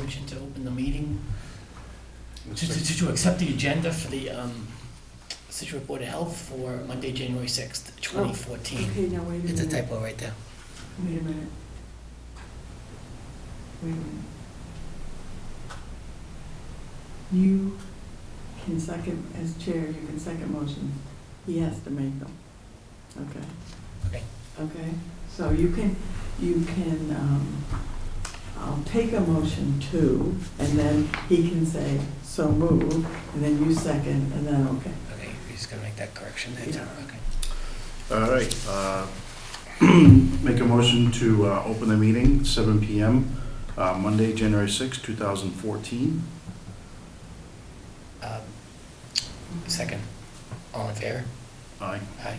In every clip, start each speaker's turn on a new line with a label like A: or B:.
A: motion to open the meeting, to accept the agenda for the Scituate Board of Health for Monday, January 6th, 2014.
B: Okay, now wait a minute.
A: It's a typo right there.
B: Wait a minute. Wait a minute. You can second, as chair, you can second motions. He has to make them. Okay.
A: Okay.
B: Okay, so you can, I'll take a motion too, and then he can say, so move, and then you second, and then okay.
A: Okay, you're just gonna make that correction there, too.
B: Yeah.
A: Okay.
C: All right. Make a motion to open the meeting, 7 PM, Monday, January 6, 2014.
A: Second. All in favor?
C: Aye.
A: Aye.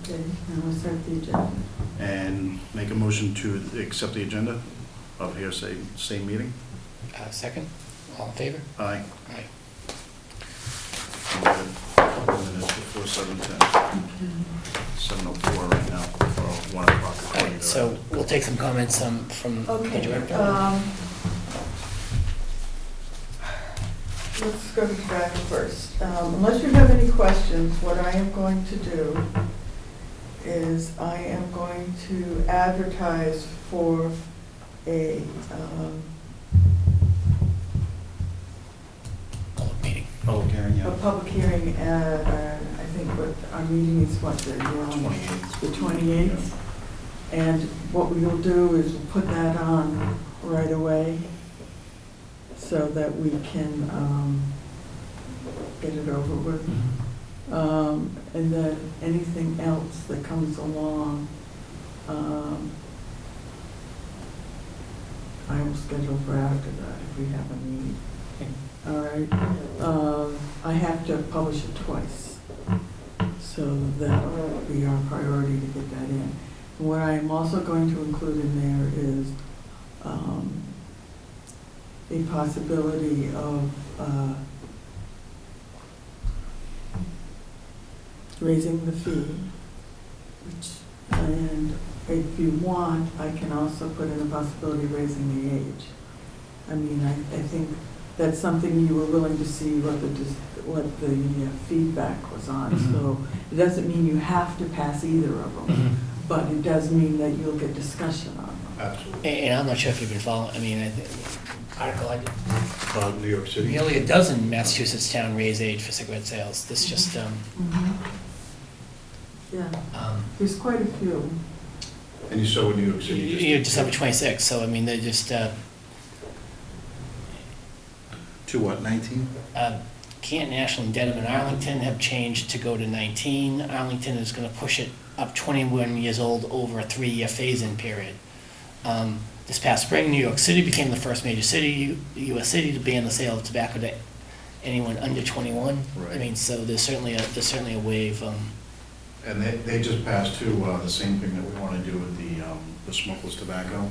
B: Okay, now we'll start the agenda.
C: And make a motion to accept the agenda of here, same meeting.
A: Second. All in favor?
C: Aye.
A: Aye.
C: Minutes before 7:10.
B: Okay.
C: 7:04 right now, or 1 o'clock.
A: All right, so we'll take some comments from the
B: Okay,
A: director.
B: let's go to tobacco first. Unless you have any questions, what I am going to do is I am going to advertise for a,
A: Public meeting.
C: Oh, Karen,
B: a
C: yeah.
B: public hearing at, I think what, our meeting is what, the
C: 28th.
B: The 28th. And what we will do is we'll put that on right away so that we can get it over with. And then anything else that comes along, I will schedule for after that if we have a need. All right. I have to publish it twice, so that will be our priority to get that in. And what I am also going to include in there is a possibility of raising the fee, and if you want, I can also put in a possibility of raising the age. I mean, I think that's something you were willing to see what the feedback was on.
A: Mhm.
B: So it doesn't mean you have to pass either of them, but it does mean that you'll get discussion on them.
C: Absolutely.
A: And I'm not sure if you've been following, I mean, I think, article, I did.
C: New York City.
A: Nearly a dozen Massachusetts town raise age for cigarette sales. This just,
B: Yeah, there's quite a few.
C: And you saw what New York City just
A: you're
C: did.
A: December 26th, so I mean, they're just,
C: To what, 19?
A: Canton, Ashland, Dedham, and Arlington have changed to go to 19. Arlington is gonna push it up 21 years old over a 3-year phase-in period. This past spring, New York City became the first major city, US city, to ban the sale of tobacco to anyone under 21.
C: Right.
A: I mean, so there's certainly a wave.
C: And they just passed too, the same thing that we want to do with the smokeless tobacco.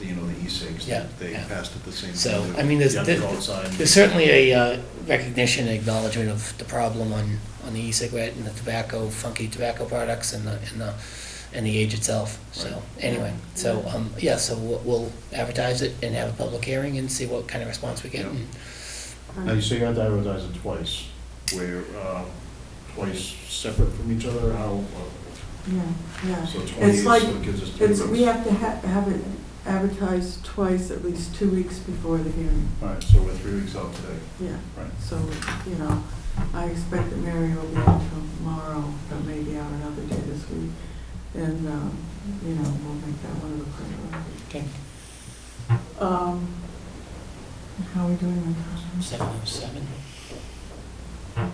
C: You know, the e-cigs.
A: Yeah,
C: They
A: yeah.
C: passed it the same.
A: So,
C: thing.
A: I mean, there's
C: The adult sign.
A: certainly a recognition and acknowledgement of the problem on the e-cigarette and the tobacco, funky tobacco products and the age itself. So,
C: Right.
A: anyway, so, yeah, so we'll advertise it and have a public hearing and see what kind of response we get.
C: Yeah. Now, you say you have to advertise it twice, where, twice separate from each other, how?
B: Yeah.
C: So
B: It's
C: 28,
B: like,
C: so it gives us 3
B: we
C: months.
B: have to have it advertised twice, at least 2 weeks before the hearing.
C: All right, so we're 3 weeks out today.
B: Yeah.
C: Right.
B: So, I expect that Mary will be out tomorrow, but maybe out another day this week. And, we'll make that one of the priorities.
A: Okay.
B: How are we doing on time?
A: 7:07.
C: 7:07,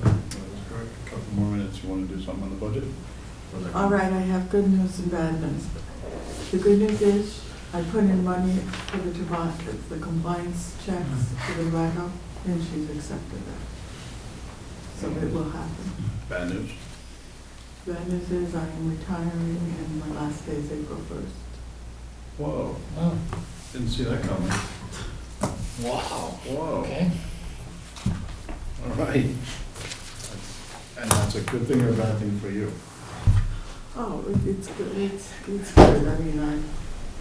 C: that's correct. A couple more minutes, you want to do something on the budget? Or is that-
B: All right, I have good news and bad news. The good news is, I put in money for the compliance checks for the tobacco, and she's accepted that. So it will happen.
C: Bad news?
B: Bad news is I am retiring, and my last day is April 1st.
C: Whoa,
A: Oh,
C: didn't see that coming.
A: wow.
C: Whoa.
A: Okay.
C: All right. And that's a good thing or a bad thing for you?
B: Oh, it's good, it's good. I mean,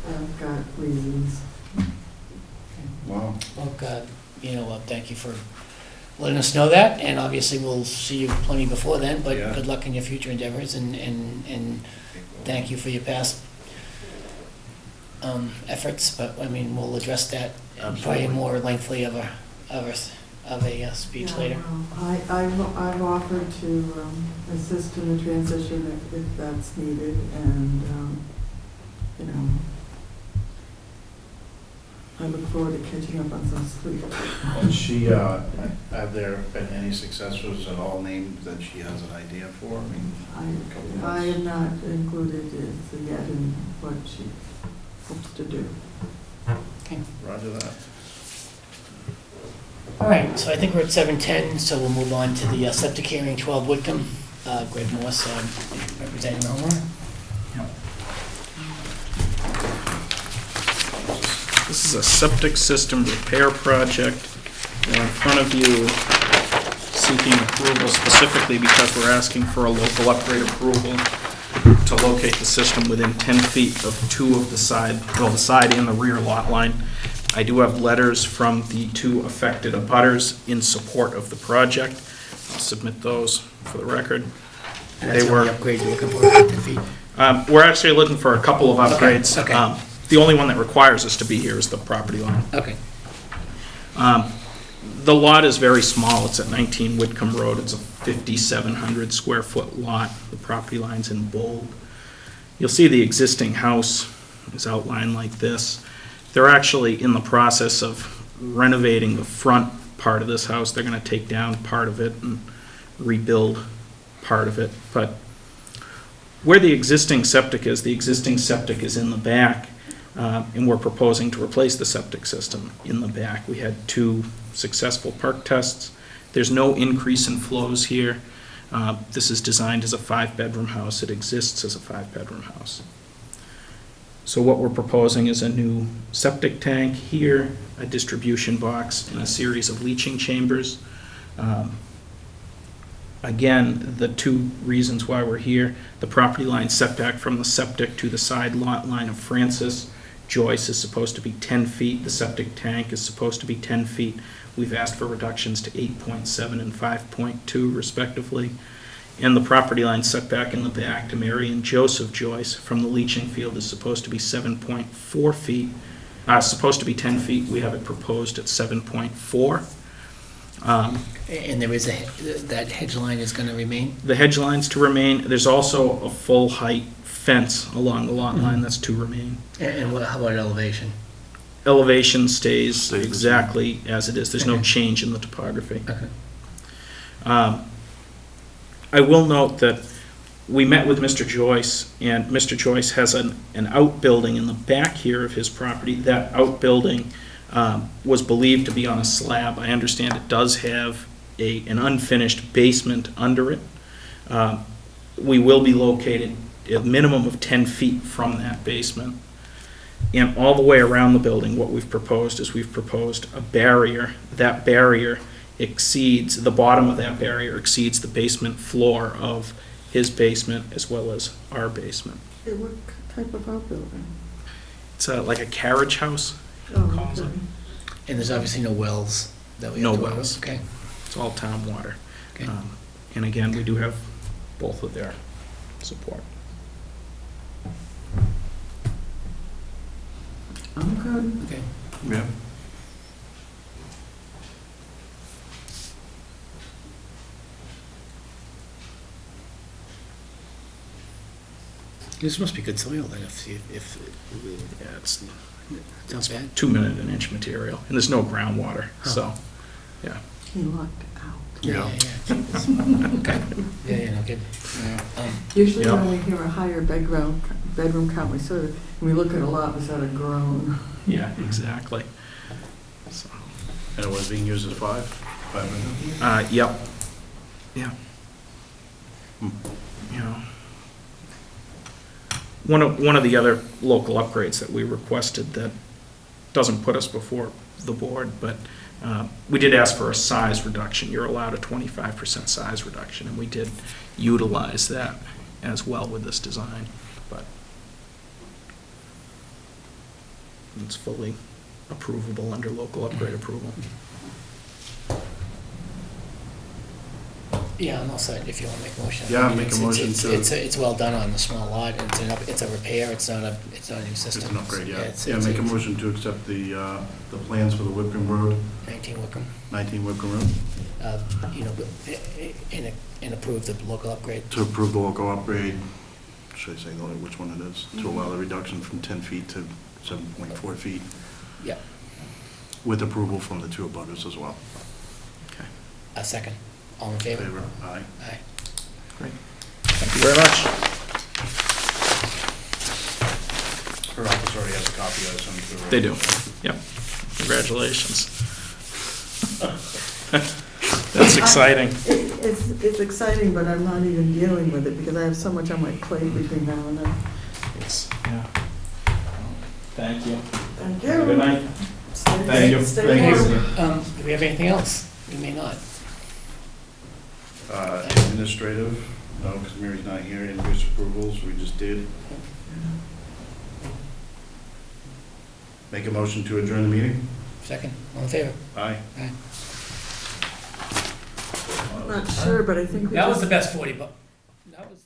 B: I've got reasons.
C: Wow.
A: Well, God, thank you for letting us know that, and obviously we'll see you plenty before then, but
C: Yeah.
A: good luck in your future endeavors, and thank you for your past efforts, but, I mean, we'll address that probably
C: Absolutely.
A: more lengthily of a speech
B: Yeah,
A: later.
B: well, I've offered to assist in the transition if that's needed, and, you know, I look forward to catching up on some sleep.
C: And she, have there been any successors at all named that she has an idea for? I mean, a couple months.
B: I am not included as yet in what she hopes to do.
C: Roger that.
A: All right, so I think we're at 7:10, so we'll move on to the septic hearing, 12 Whitcomb. Greg Morse, representing the homeowner.
D: This is a septic system repair project. We're in front of you seeking approval specifically because we're asking for a local upgrade approval to locate the system within 10 feet of two of the the side and the rear lot line. I do have letters from the two affected abutters in support of the project. I'll submit those for the record.
A: And that's
D: They
A: the
D: were-
A: only upgrade you're looking for, 10 feet.
D: We're actually looking for a couple of upgrades.
A: okay.
D: The only one that requires us to be here is the property line.
A: Okay.
D: The lot is very small. It's at 19 Whitcomb Road. It's a 5,700 square foot lot. The property line's in bold. You'll see the existing house is outlined like this. They're actually in the process of renovating the front part of this house. They're going to take down part of it and rebuild part of it. But where the existing septic is in the back, and we're proposing to replace the septic system in the back. We had 2 successful perk tests. There's no increase in flows here. This is designed as a 5-bedroom house. It exists as a 5-bedroom house. So what we're proposing is a new septic tank here, a distribution box, and a series of leaching chambers. Again, the 2 reasons why we're here, the property line setback from the septic to the side lot line of Francis Joyce is supposed to be 10 feet. The septic tank is supposed to be 10 feet. We've asked for reductions to 8.7 and 5.2 respectively. And the property line setback in the back to Mary and Joseph Joyce from the leaching field is supposed to be 7.4 feet. Supposed to be 10 feet. We have it proposed at 7.4.
A: And there is that hedge line is going to remain?
D: The hedge line's to remain. There's also a full height fence along the lot line that's to remain.
A: And how about elevation?
D: Elevation stays exactly as it is. There's no
A: Okay.
D: change in the topography.
A: Okay.
D: I will note that we met with Mr. Joyce, and Mr. Joyce has an outbuilding in the back here of his property. That outbuilding was believed to be on a slab. I understand it does have an unfinished basement under it. We will be located a minimum of 10 feet from that basement. And all the way around the building, what we've proposed is we've proposed a barrier. That barrier exceeds, the bottom of that barrier exceeds the basement floor of his basement as well as our basement.
B: What type of outbuilding?
D: It's like a carriage house.
B: Oh,
D: Calls it.
B: okay.
A: And there's obviously no wells that we
D: No
A: have to worry
D: wells.
A: about? Okay.
D: It's all town water.
A: Okay.
D: And again, we do have both of their support.
B: I'm good.
A: Okay.
C: Yeah.
A: This must be good soil then, if
D: Yeah, it's
A: not bad.
D: 2-minute an inch material, and there's no groundwater, so, yeah.
B: He lucked out.
A: Yeah. Okay. Yeah, no, good.
B: Usually
D: Yeah.
B: when we hear a higher bedroom count, we sort of, when we look at a lot, we sort of groan.
D: Yeah, exactly. So,
C: And it was being used as 5 minutes?
D: Yep. Yeah. You know, one of the other local upgrades that we requested that doesn't put us before the board, but we did ask for a size reduction. You're allowed a 25% size reduction, and we did utilize that as well with this design, but It's fully approvable under local upgrade approval.
A: Yeah, I'm all set if you want to make a motion.
C: Yeah,
A: I mean,
C: make a
A: it's-
C: motion
A: it's-
C: to-
A: It's well done on the small lot, it's a repair, it's not a new system.
C: It's an upgrade, yeah.
A: it's-
C: Yeah,
A: it's
C: make a motion to accept the plans for the Whipcomb Road,
A: 19 Wickham,
C: 19 Whipcomb Road,
A: you know, and approve the local upgrade.
C: to approve the local upgrade, should I say which one it is? To allow the reduction from 10 feet to 7.4 feet,
A: Yeah,
C: with approval from the two abutters as well.
D: Okay,
A: a second. All in favor?
C: Favor? Aye.
A: Aye.
D: great. Thank you very much.
C: Her office already has a copy, I sent it to her.
D: They do, yep. Congratulations. That's exciting.
B: It's exciting, but I'm not even dealing with it because I have so much on my plate between now and then.
D: Yeah. Thank you.
B: Thank you.
D: Good night.
B: Stay-
D: Thank you.
B: stay
D: Thank you.
B: warm.
A: Do we have anything else? We may not.
C: Administrative, no, because Mary's not here, invoice approvals, we just did. Make a motion to adjourn the meeting?
A: Second, all in favor?
C: Aye.
A: Aye.
B: I'm not sure, but I think we
A: That was
B: just-
A: the best 40 bucks. That was.